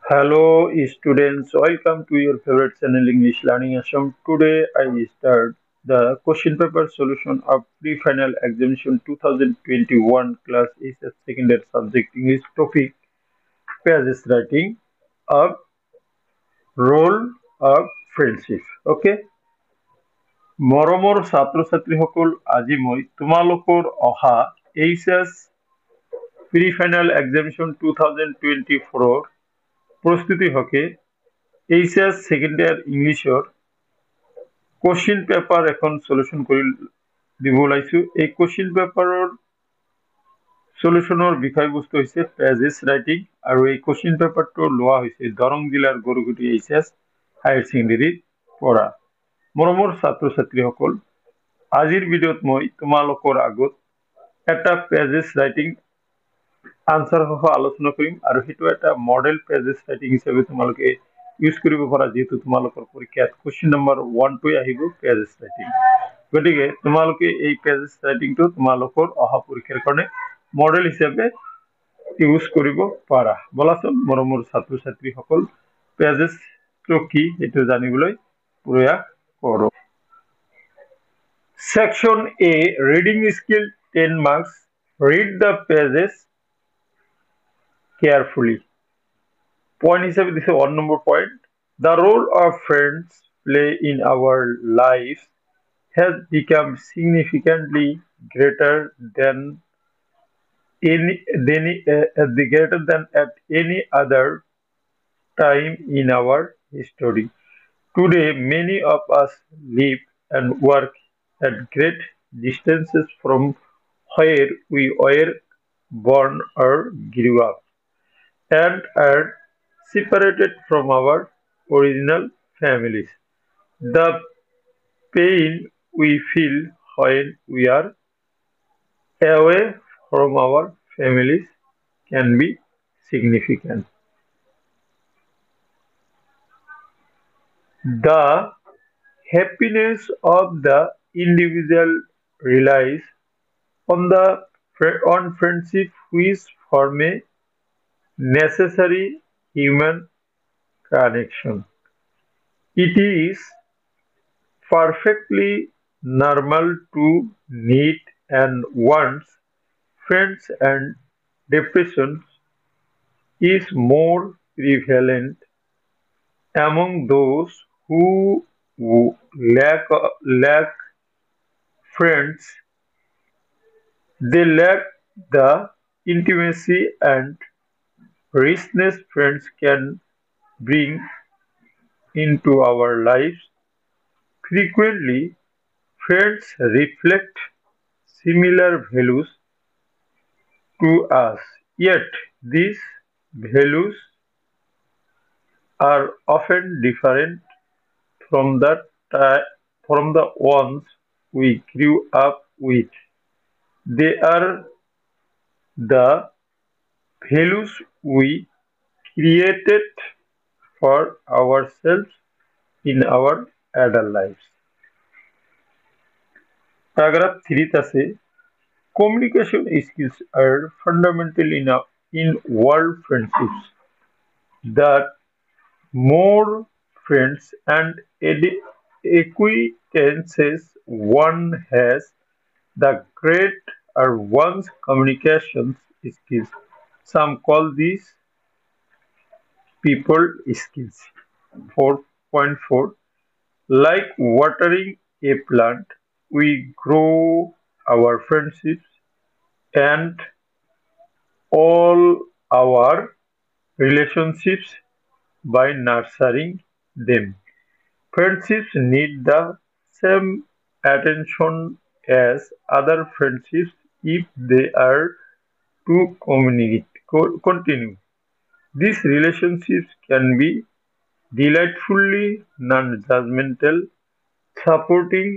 Hello students, welcome to your favorite channel English Learning Assam. Today I start the question paper solution of pre-final examination 2021 class is a secondary subject English topic pages writing of role of friendship. Okay, মৰমৰ ছাত্ৰ ছাত্ৰীসকল আজি মই তোমালোকৰ অহা HS pre-final examination 2024 প্ৰস্তুতি হকে HS second year ইংলিশৰ কোশ্চিন পেপাৰ এখন সলিউশন কৰি দিব ওলাইছো। এই কোশ্চিন পেপাৰৰ সলিউশনৰ বিষয়বস্তু হৈছে পেজেছ ৰাইটিং আৰু এই কোশ্চিন পেপাৰটো লোৱা হৈছে দৰং জিলাৰ গৰুগুটি এইচএছ হায়াৰ সেকেন্ডাৰীৰ পৰা। মৰমৰ ছাত্ৰ ছাত্ৰীসকল, আজিৰ ভিডিঅ'ত মই তোমালোকৰ আগত এটা পেজেছ ৰাইটিং আনসাৰ সহ আলোচনা কৰিম আৰু সেইটো এটা মডেল পেজেছ ৰাইটিং হিচাপে তোমালোকে ইউজ কৰিব পাৰা, যেহেতু তোমালোকৰ পৰীক্ষাত কোশ্চিন নম্বৰ 1 আহিব পেজেছ ৰাইটিং। গতিকে তোমালোকে এই পেজেছ ৰাইটিংটো তোমালোকৰ অহা পৰীক্ষাৰ কাৰণে মডেল হিচাপে ইউজ কৰিব পাৰা। বলাচোন মৰমৰ ছাত্ৰ ছাত্ৰীসকল, পেজেছটো কি সেইটো জানিবলৈ প্ৰয়াস কৰোঁ। Section A, reading skill 10 marks. Read the pages carefully. Point হিসেবে দিছে 1 number point. The role of friends play in our lives has become significantly greater than at any other time in our history. Today, many of us live and work at great distances from where we were born or grew up, and are separated from our original families. The pain we feel when we are away from our families can be significant. The happiness of the individual relies on friendship which form a necessary human connection. It is perfectly normal to need and want friends, and depression is more prevalent among those who lack friends. They lack the intimacy and richness friends can bring into our lives. Frequently, friends reflect similar values to us, yet these values are often different from from the ones we grew up with. They are the values we created for ourselves in our adult lives. Paragraph 3 আছে, communication skills are fundamental in world friendships. That more friends and acquaintances one has, the greater one's communication skills. Some call these people skills. 4.4, like watering a plant, we grow our friendships and all our relationships by nurturing them. Friendships need the same attention as other friendships if they are to continue. These relationships can be delightfully non-judgmental, supporting,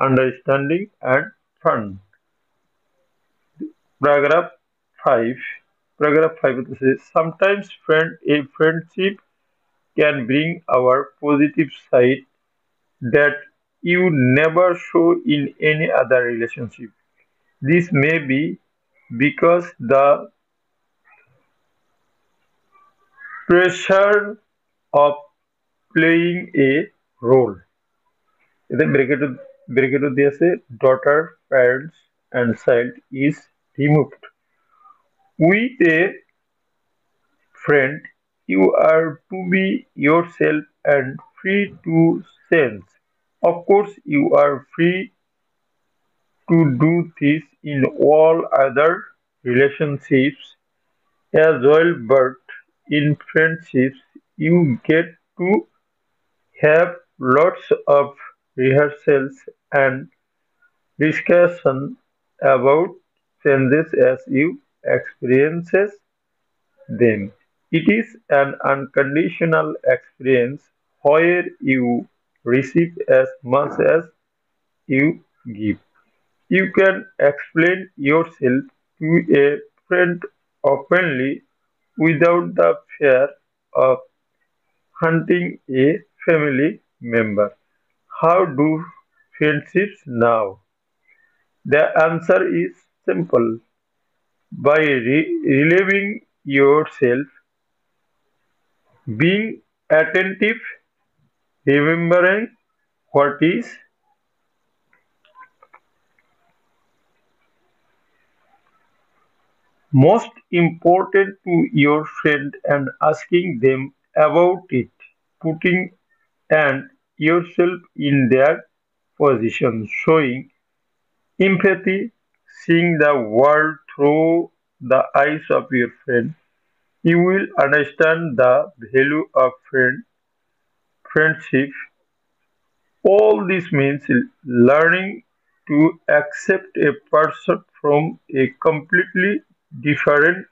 understanding, and fun. Paragraph 5. Paragraph 5 says, sometimes a friendship can bring our positive side that you never show in any other relationship. This may be because the pressure of playing a role. Then bracket diyeছে daughter, parents and child is removed. With a friend, you are to be yourself and free to sense. Of course, you are free to do this in all other relationships as well, but in friendships, you get to have lots of rehearsals and discussion about changes as you experiences them. It is an unconditional experience where you receive as much as you give. You can explain yourself to a friend openly without the fear of hunting a family member. How do friendships now? The answer is simple. By relieving yourself, being attentive, remembering what is most important to your friend and asking them about it, putting and yourself in their position, showing empathy, seeing the world through the eyes of your friend. You will understand the value of friendship. All this means learning to accept a person from a completely different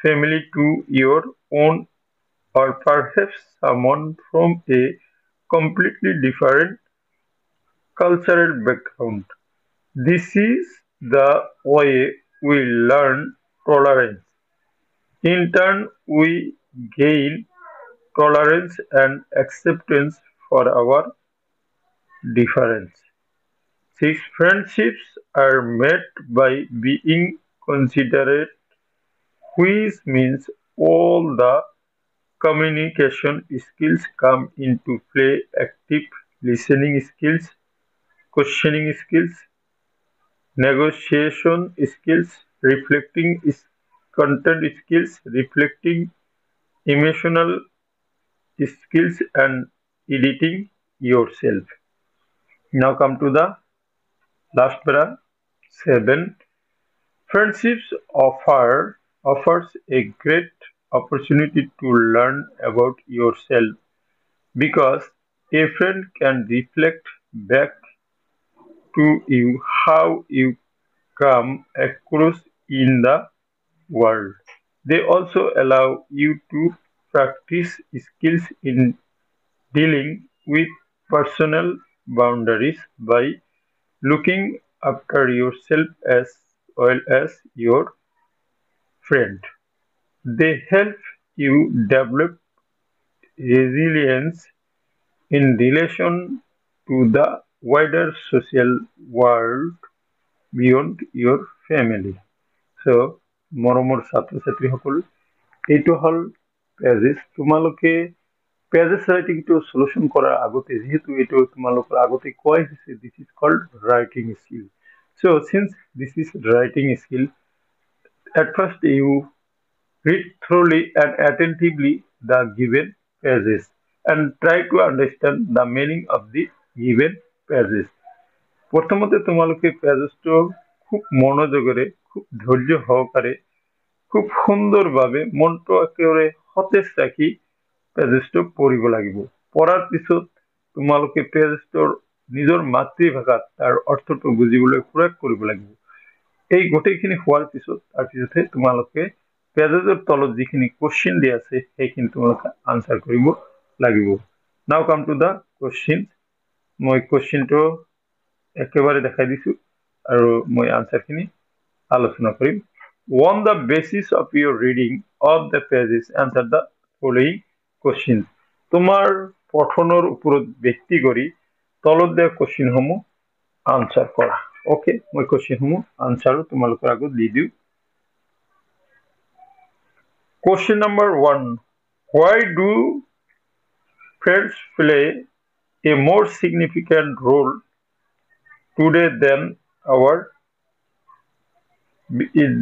family to your own, or perhaps someone from a completely different cultural background. This is the way we learn tolerance. In turn, we gain tolerance and acceptance for our difference. These friendships are made by being considerate, which means all the communication skills come into play: active listening skills, questioning skills, negotiation skills, reflecting content skills, reflecting emotional skills, and editing yourself. Now come to the last para 7. Friendships offers a great opportunity to learn about yourself because a friend can reflect back to you how you come across in the world. They also allow you to practice skills in dealing with personal boundaries by looking after yourself as well as your friend. They help you develop resilience in relation to the wider social world beyond your family. So, মৰমৰ ছাত্ৰ ছাত্ৰীসকল, এইটো হ'ল pages. তোমালোকে pages ৰাইটিংটো solution কৰাৰ আগতে যিহেতু এইটো তোমালোকৰ আগতে কোৱাই হৈছে, this is called writing skill. So, since this is writing skill, at first you read thoroughly and attentively the given pages and try to understand the meaning of the given pages. প্রথমতে তোমালোকে পেজেসটো খুব মনোযোগেৰে, খুব ধৈৰ্য সহকাৰে, খুব সুন্দৰভাৱে মনটো একেবাৰে সতেজ ৰাখি পেজেসটো পঢ়িব লাগিব। পঢ়াৰ পিছত তোমালোকে পেজেসটোৰ নিজৰ মাতৃভাষাত তাৰ অৰ্থটো বুজিবলৈ প্ৰয়াস কৰিব লাগিব। এই গোটেইখিনি হোৱাৰ পিছত তাৰপিছতহে তোমালোকে পেজেসৰ তলত যিখিনি কোশ্চিন দিয়া আছে সেইখিনি তোমালোকে আনসাৰ কৰিব লাগিব। নাও কাম টু দা কোশ্চিন। মই কোশ্চিনটো একেবাৰে দেখাই দিছো আৰু মই আনসাৰখিনি আলোচনা কৰিম। On the basis of your reading of the pages, answer the following questions. তোমাৰ পঠনৰ ওপৰত ভিত্তি কৰি তলত দিয়া কোশ্চিনসমূহ আনসাৰ কৰা। ওকে, মই কোশ্চিনসমূহ আনসাৰো তোমালোকৰ আগত দি দিওঁ। Question number 1. Why do friends play a more significant role today our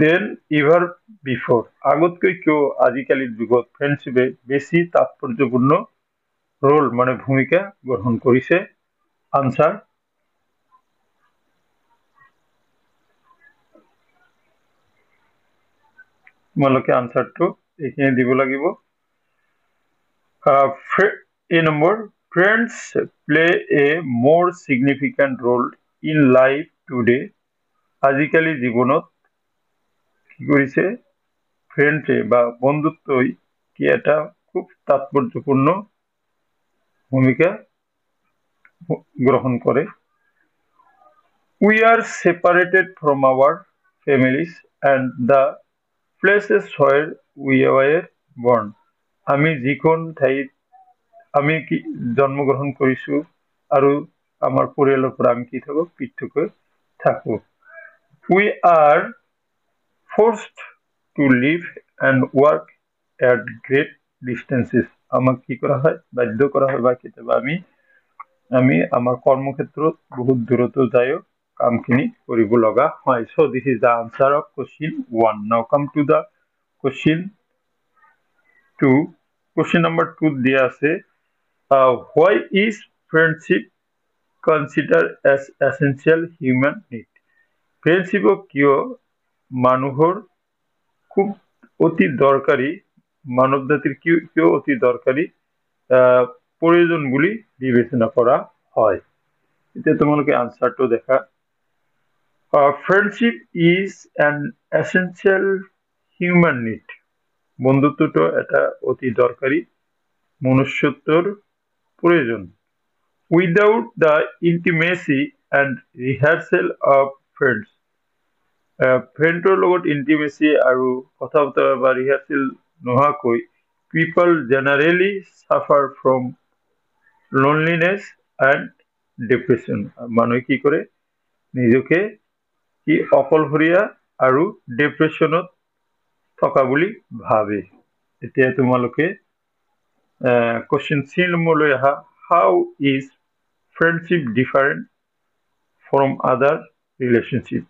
than ever before? আগতকৈ কিয় আজিকালিৰ যুগত ফ্ৰেণ্ডশ্বিপে বেছি তাৎপৰ্যপূৰ্ণ ৰোল ভূমিকা গ্ৰহণ কৰিছে? আনসাৰ তোমালোকে আনসাৰটো এইখিনি দিব লাগিব। A number, friends play a more significant role in life today. আজিকালি জীৱনত কি কৰিছে ফ্ৰেণ্ডে বা বন্ধুত্বই কি এটা খুব তাৎপৰ্যপূৰ্ণ ভূমিকা গ্ৰহণ কৰে। We are separated from our families and the places where we were born. আমি যিখন ঠাইত আমি কি জন্মগ্ৰহণ কৰিছো আৰু আমাৰ পৰিয়ালৰ পৰা আমি কি থাকো পৃথককৈ থাকো। We are forced to live and work at great distances. আমাক কি কৰা হয় বাধ্য কৰা হয় বা কেতিয়াবা আমি আমাৰ কৰ্মক্ষেত্ৰত বহুত দূৰতো যায়ও কামখিনি কৰিব লগা হয়। So this is the answer of question 1. Now come to the question 2. Question number 2 দিয়া আছে why is friendship considered as essential human need? ফ্ৰেণ্ডশ্বিপক কিয় মানুহৰ খুব অতি দৰকাৰী মানৱ জাতিৰ কিয় অতি দৰকাৰী প্ৰয়োজন বুলি বিবেচনা কৰা হয়। এতিয়া তোমালোকে আনসাৰটো দেখা। Friendship is an essential human need. বন্ধুত্বটো এটা অতি দৰকাৰী মনুষ্যত্বৰ প্রয়োজন। Without the intimacy and rehearsal of friends, ফ্ৰেণ্ডৰ লগত ইণ্টিমেচি আৰু কথা বতৰা বা ৰিহাৰ্চেল নোহোৱাকৈ people generally suffer from loneliness and depression. মানুহে কি কৰে নিজকে কি অকলশৰীয়া আৰু ডিপ্ৰেছনত থকা বুলি ভাবে। এতিয়া তোমালোকে question 3 নম্বৰলৈ আহা। How is friendship different from other relationship?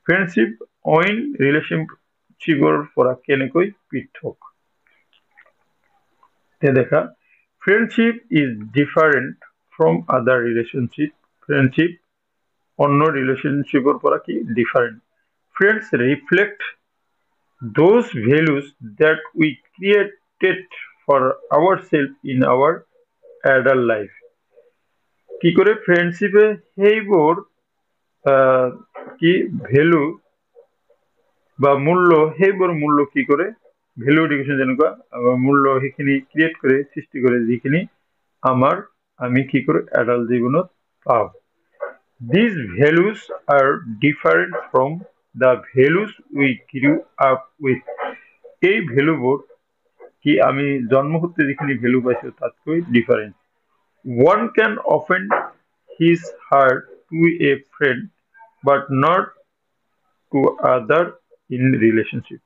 Friendship অইন ৰিলেশ্যনশ্বিপৰ পৰা কেনেকৈ পৃথক? দেখা friendship is different from other relationship. Friendship অন্য রিলেশনশিপের পৰা কি different. Friends reflect those values that we created for ourselves in our adult life. কি কৰে ফ্ৰেণ্ডশ্বিপে সেইবোৰ কি ভ্যালু বা মূল্য সেইবোৰ মূল্য কি কৰে ভ্যালু এডুকেশ্যন যেনেকুৱা মূল্য সেইখিনি ক্ৰিয়েট কৰে সৃষ্টি কৰে যিখিনি আমি কি কৰে এডাল্ট জীৱনত পাওঁ। These values are different from the values we grew up with. এই ভ্যালুবোৰ কি আমি জন্মসূত্ৰে যিখিনি ভ্যালু পাইছো তাতকৈ different. One can offend his heart to a friend but not to other in relationship.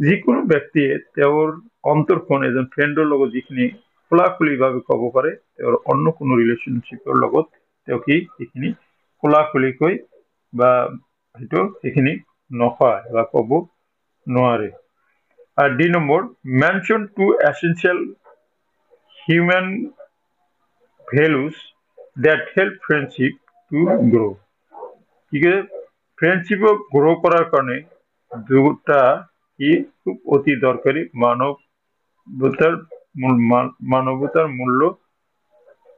যিকোনো ব্যক্তিয়ে তেওঁৰ অন্তৰখন এজন ফ্ৰেণ্ডৰ লগত যিখিনি খোলাখুলিভাৱে ক'ব পাৰে তেওঁৰ অন্য কোনো ৰিলেশ্যনশ্বিপৰ লগত তেওঁ কি এইখিনি খোলাখুলিকৈ বা হয়তো এইখিনি নকয় বা ক'ব নোৱাৰে। আর D number, mention two essential human values that help friendship to grow. ঠিক আছে ফ্রেন্ডশিপক গ্রো করার কারণে দুটা কি খুব অতি দরকারি মানবতার মূল্য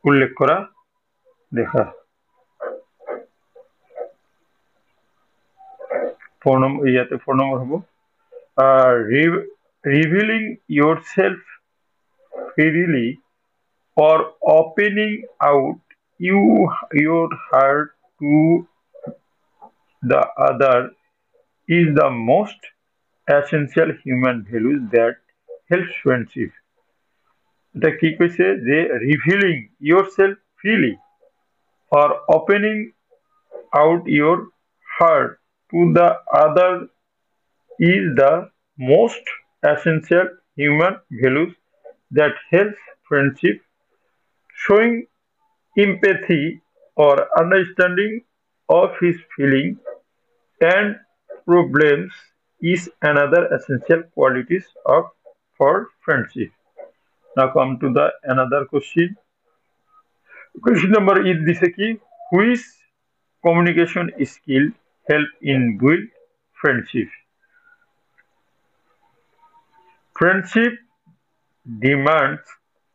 উল্লেখ করা দেখা। ইয়াতে 4 নম্বর হবো revealing yourself freely or opening out your heart to the other is the most essential human value that helps friendship. এটা কি কৈছে যে revealing yourself freely or opening out your heart to the other is the most essential human values that helps friendship, showing empathy or understanding of his feelings and problems is another essential qualities of for friendship. Now come to the another question. Question number is this key. Which communication skill help in build friendship? Friendship demands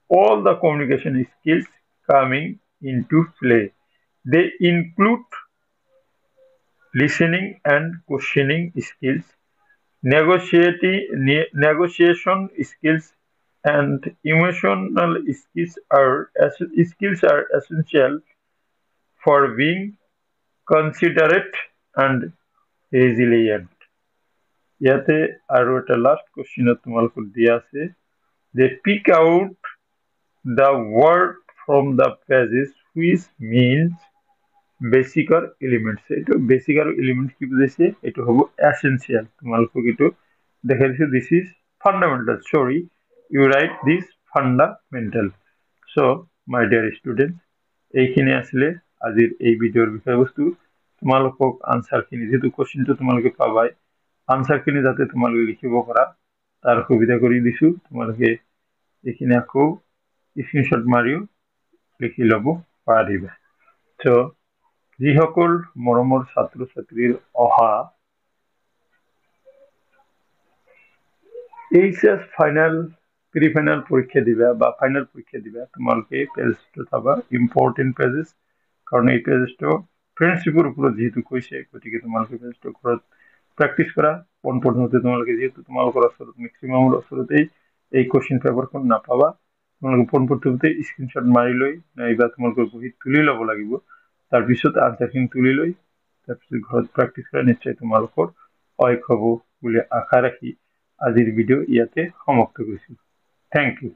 all the communication skills coming into play. They include listening and questioning skills, negotiation skills, and emotional skills are essential for being considerate and resilient. ইয়াতে আৰু এটা last কুৱেশ্যনত তোমালোকক দিয়া আছে যে pick out the word from the pages which means basic or elements. এইটো basic আৰু element কি বুজাইছে এইটো হ'ব essential. তোমালোকক এইটো দেখাই দিছো this is fundamental. Sorry, you write this fundamental. So my dear students, এইখিনি আছিলে আজিৰ এই ভিডিঅ'ৰ বিষয়বস্তু. তোমালোকক আনসাৰখিনি যেহেতু কোশ্চেনটো তোমালোকে পাবাই আনসাৰখিনি যাতে তোমালোকে লিখিব পাৰা তাৰ সুবিধা কৰি দিছো. তোমালোকে এইখিনি আকৌ স্ক্ৰীনশ্বট মাৰিও লিখি ল'ব পাৰিবা. So যিসকল মৰমৰ ছাত্ৰ ছাত্ৰীৰ অহা এইচএস ফাইনাল প্ৰি ফাইনাল পৰীক্ষা দিবা বা ফাইনাল পৰীক্ষা দিবা তোমালোকে পেজটো চাবা ইম্পৰ্টেণ্ট পেজেছ কাৰণ এই পেজটো ফ্ৰেণ্ডশ্বিপৰ ওপৰত যেহেতু কৈছে গতিকে তোমালোকে পেজটো ঘৰত প্ৰেক্টিছ কৰা পোনপ্ৰথমতে তোমালোকে যেহেতু তোমালোকৰ ওচৰত মেক্সিমামৰ ওচৰতেই এই কুৱেশ্যন পেপাৰখন নাপাবা তোমালোকে পোনপ্ৰথমতে স্ক্ৰীনশ্বট মাৰি লৈ নাইবা তোমালোকৰ বহীত তুলি ল'ব লাগিব তাৰপিছত আনসাৰখিনি তুলি লৈ তাৰপিছত ঘৰত প্ৰেক্টিছ কৰা নিশ্চয় তোমালোকৰ সহায় হ'ব বুলি আশা ৰাখি আজিৰ ভিডিঅ' ইয়াতে সমাপ্ত কৰিছোঁ। Thank you.